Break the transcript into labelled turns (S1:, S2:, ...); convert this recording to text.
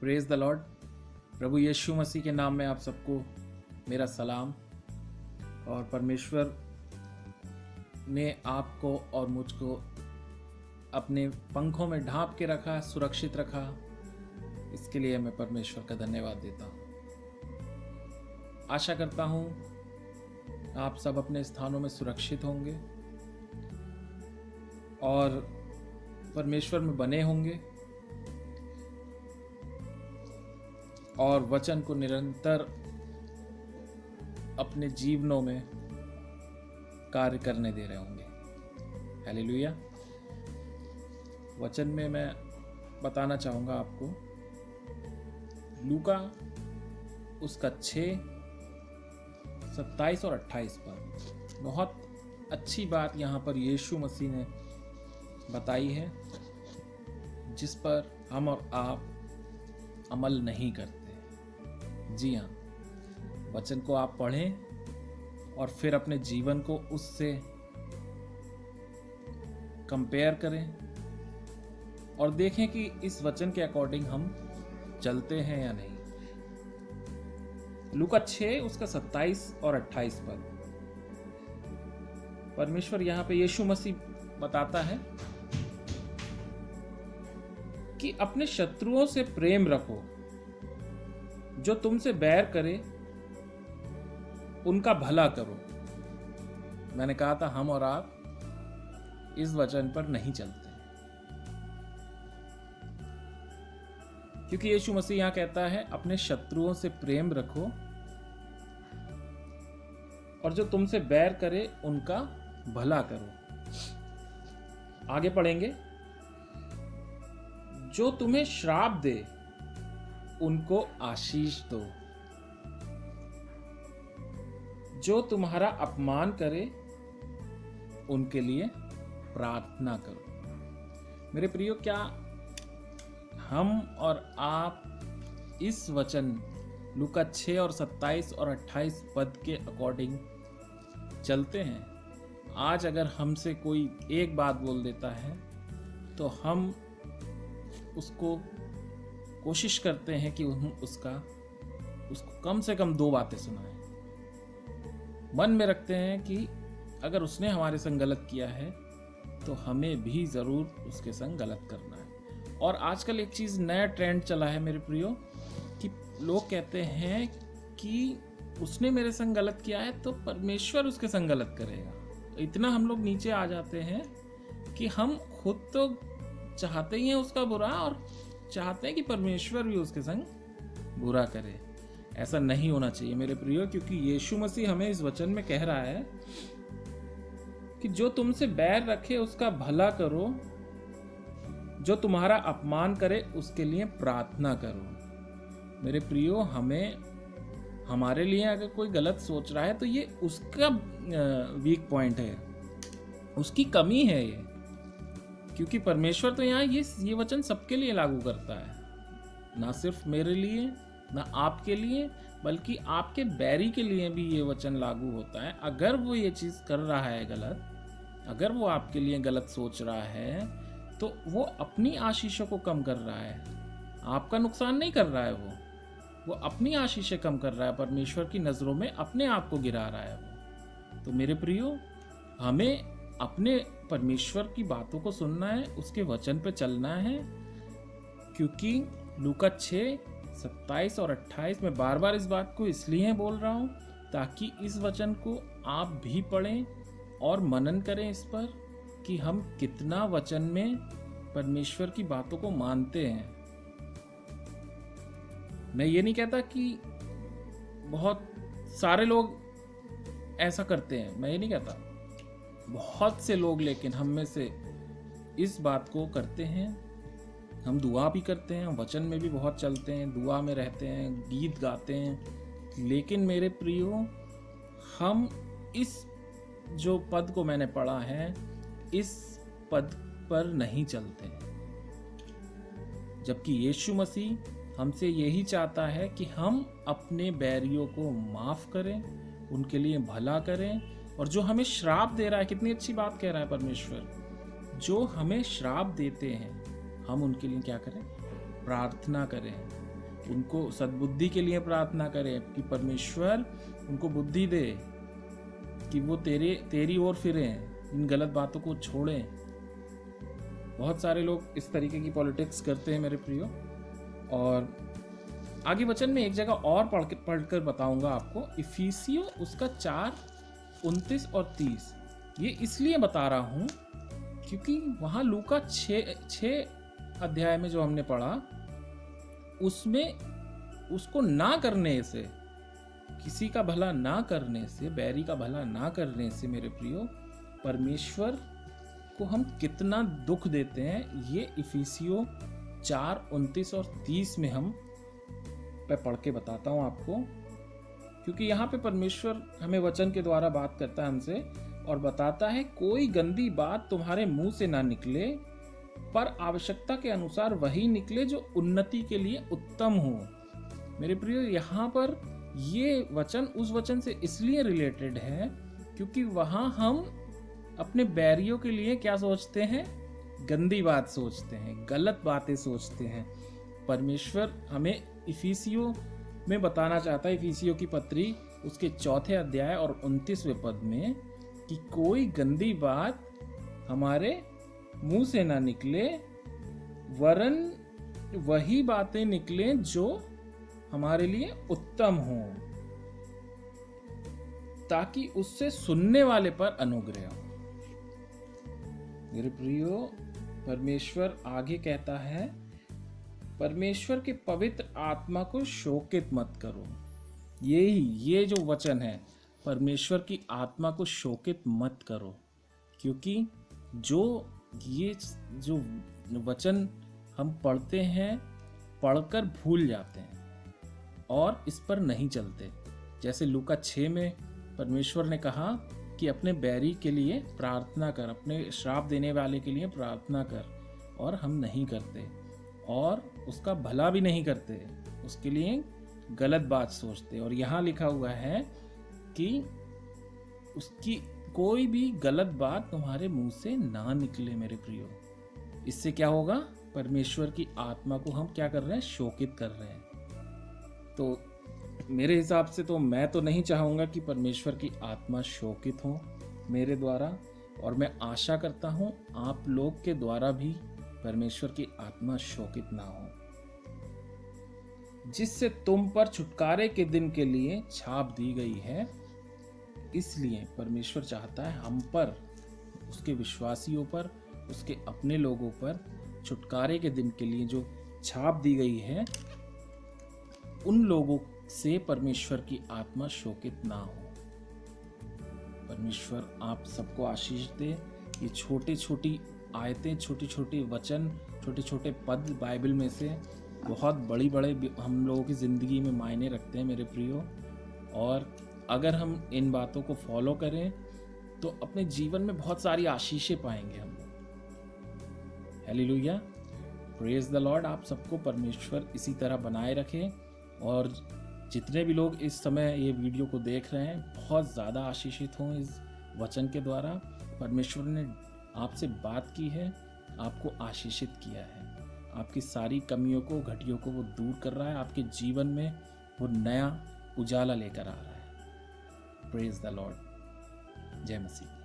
S1: Praise the Lord. प्रभु यीशु मसीह के नाम में आप सबको मेरा सलाम। और परमेश्वर ने आपको और मुझको अपने पंखों में ढांप के रखा, सुरक्षित रखा, इसके लिए मैं परमेश्वर का धन्यवाद देता हूँ। आशा करता हूँ आप सब अपने स्थानों में सुरक्षित होंगे और परमेश्वर में बने होंगे और वचन को निरंतर अपने जीवनों में कार्य करने दे रहे होंगे। हालेलुया। वचन में मैं बताना चाहूँगा आपको लूका उसका 6:27 और 28 पर बहुत अच्छी बात यहाँ पर यीशु मसीह ने बताई है, जिस पर हम और आप अमल नहीं करते। जी हाँ, वचन को आप पढ़ें और फिर अपने जीवन को उससे कंपेयर करें और देखें कि इस वचन के अकॉर्डिंग हम चलते हैं या नहीं। लूका 6 उसका 27 और 28 पर परमेश्वर यहाँ पे यीशु मसीह बताता है कि अपने शत्रुओं से प्रेम रखो, जो तुमसे बैर करे उनका भला करो। मैंने कहा था हम और आप इस वचन पर नहीं चलते, क्योंकि यीशु मसीह यहां कहता है अपने शत्रुओं से प्रेम रखो और जो तुमसे बैर करे उनका भला करो। आगे पढ़ेंगे, जो तुम्हें श्राप दे उनको आशीष दो, जो तुम्हारा अपमान करे उनके लिए प्रार्थना करो। मेरे प्रियो, क्या हम और आप इस वचन लूका 6 और 27 और 28 पद के अकॉर्डिंग चलते हैं? आज अगर हमसे कोई एक बात बोल देता है तो हम उसको कोशिश करते हैं कि हम उसको कम से कम 2 बातें सुनाएं। मन में रखते हैं कि अगर उसने हमारे संग गलत किया है तो हमें भी ज़रूर उसके संग गलत करना है। और आजकल एक चीज़, नया ट्रेंड चला है मेरे प्रियो, कि लोग कहते हैं कि उसने मेरे संग गलत किया है तो परमेश्वर उसके संग गलत करेगा। तो इतना हम लोग नीचे आ जाते हैं कि हम खुद तो चाहते ही हैं उसका बुरा और चाहते हैं कि परमेश्वर भी उसके संग बुरा करे। ऐसा नहीं होना चाहिए मेरे प्रियो, क्योंकि यीशु मसीह हमें इस वचन में कह रहा है कि जो तुमसे बैर रखे उसका भला करो, जो तुम्हारा अपमान करे उसके लिए प्रार्थना करो। मेरे प्रियो, हमारे लिए अगर कोई गलत सोच रहा है तो ये उसका वीक पॉइंट है, उसकी कमी है ये, क्योंकि परमेश्वर तो यहाँ ये वचन सबके लिए लागू करता है, ना सिर्फ मेरे लिए, ना आपके लिए, बल्कि आपके बैरी के लिए भी ये वचन लागू होता है। अगर वो ये चीज़ कर रहा है गलत, अगर वो आपके लिए गलत सोच रहा है तो वो अपनी आशीषों को कम कर रहा है, आपका नुकसान नहीं कर रहा है। वो अपनी आशीषें कम कर रहा है, परमेश्वर की नज़रों में अपने आप को गिरा रहा है वो। तो मेरे प्रियो, हमें अपने परमेश्वर की बातों को सुनना है, उसके वचन पे चलना है, क्योंकि लूका 6:27 और 28 में बार बार इस बात को इसलिए बोल रहा हूँ ताकि इस वचन को आप भी पढ़ें और मनन करें इस पर कि हम कितना वचन में परमेश्वर की बातों को मानते हैं। मैं ये नहीं कहता कि बहुत सारे लोग ऐसा करते हैं, मैं ये नहीं कहता, बहुत से लोग लेकिन हम में से इस बात को करते हैं। हम दुआ भी करते हैं, वचन में भी बहुत चलते हैं, दुआ में रहते हैं, गीत गाते हैं, लेकिन मेरे प्रियो, हम इस जो पद को मैंने पढ़ा है, इस पद पर नहीं चलते हैं। जबकि यीशु मसीह हमसे यही चाहता है कि हम अपने बैरियों को माफ़ करें, उनके लिए भला करें, और जो हमें श्राप दे रहा है, कितनी अच्छी बात कह रहा है परमेश्वर, जो हमें श्राप देते हैं हम उनके लिए क्या करें? प्रार्थना करें। उनको सद्बुद्धि के लिए प्रार्थना करें कि परमेश्वर उनको बुद्धि दे कि वो तेरी ओर फिरें, इन गलत बातों को छोड़ें। बहुत सारे लोग इस तरीके की पॉलिटिक्स करते हैं मेरे प्रियो। और आगे वचन में एक जगह और पढ़कर बताऊंगा आपको, इफिसियों उसका 4:29 और 30। ये इसलिए बता रहा हूं क्योंकि वहां लूका 6 अध्याय में जो हमने पढ़ा, उसमें उसको ना करने से, किसी का भला ना करने से, बैरी का भला ना करने से मेरे प्रियो, परमेश्वर को हम कितना दुख देते हैं, ये इफिसियों 4:29 और 30 में हम पढ़ के बताता हूं आपको। क्योंकि यहाँ पे परमेश्वर हमें वचन के द्वारा बात करता है हमसे और बताता है, कोई गंदी बात तुम्हारे मुंह से ना निकले, पर आवश्यकता के अनुसार वही निकले जो उन्नति के लिए उत्तम हो। मेरे प्रियो, यहाँ पर ये वचन उस वचन से इसलिए रिलेटेड है क्योंकि वहां हम अपने बैरियों के लिए क्या सोचते हैं? गंदी बात सोचते हैं, गलत बातें सोचते हैं। परमेश्वर हमें इफिसियों में बताना चाहता है, इफिसियों की पत्री उसके 4 अध्याय और 29वें पद में, कि कोई गंदी बात हमारे मुंह से ना निकले, वरन वही बातें निकले जो हमारे लिए उत्तम हो, ताकि उससे सुनने वाले पर अनुग्रह हो। मेरे प्रियो, परमेश्वर आगे कहता है, परमेश्वर के पवित्र आत्मा को शोकित मत करो। ये जो वचन है, परमेश्वर की आत्मा को शोकित मत करो, क्योंकि ये जो वचन हम पढ़ते हैं, पढ़कर भूल जाते हैं और इस पर नहीं चलते। जैसे लूका 6 में परमेश्वर ने कहा कि अपने बैरी के लिए प्रार्थना कर, अपने श्राप देने वाले के लिए प्रार्थना कर, और हम नहीं करते और उसका भला भी नहीं करते, उसके लिए गलत बात सोचते। और यहाँ लिखा हुआ है कि उसकी कोई भी गलत बात तुम्हारे मुंह से ना निकले। मेरे प्रियो, इससे क्या होगा? परमेश्वर की आत्मा को हम क्या कर रहे हैं? शोकित कर रहे हैं। तो मेरे हिसाब से तो मैं तो नहीं चाहूँगा कि परमेश्वर की आत्मा शोकित हो मेरे द्वारा, और मैं आशा करता हूँ आप लोग के द्वारा भी परमेश्वर की आत्मा शोकित ना हो, जिससे तुम पर छुटकारे के दिन के लिए छाप दी गई है। इसलिए परमेश्वर चाहता है हम पर, उसके विश्वासियों पर, उसके अपने लोगों पर छुटकारे के दिन के लिए जो छाप दी गई है, उन लोगों से परमेश्वर की आत्मा शोकित ना हो। परमेश्वर आप सबको आशीष दे। ये छोटी छोटी आयतें, छोटी छोटी वचन, छोटे छोटे पद बाइबल में से बहुत बड़े हम लोगों की ज़िंदगी में मायने रखते हैं मेरे प्रियो। और अगर हम इन बातों को फॉलो करें तो अपने जीवन में बहुत सारी आशीषें पाएंगे हम लोग। Hallelujah, praise the Lord. आप सबको परमेश्वर इसी तरह बनाए रखे, और जितने भी लोग इस समय ये वीडियो को देख रहे हैं, बहुत ज़्यादा आशीषित हों इस वचन के द्वारा। परमेश्वर ने आपसे बात की है, आपको आशीषित किया है, आपकी सारी कमियों को, घटियों को वो दूर कर रहा है, आपके जीवन में वो नया उजाला लेकर आ रहा है। Praise the Lord. जय मसीह।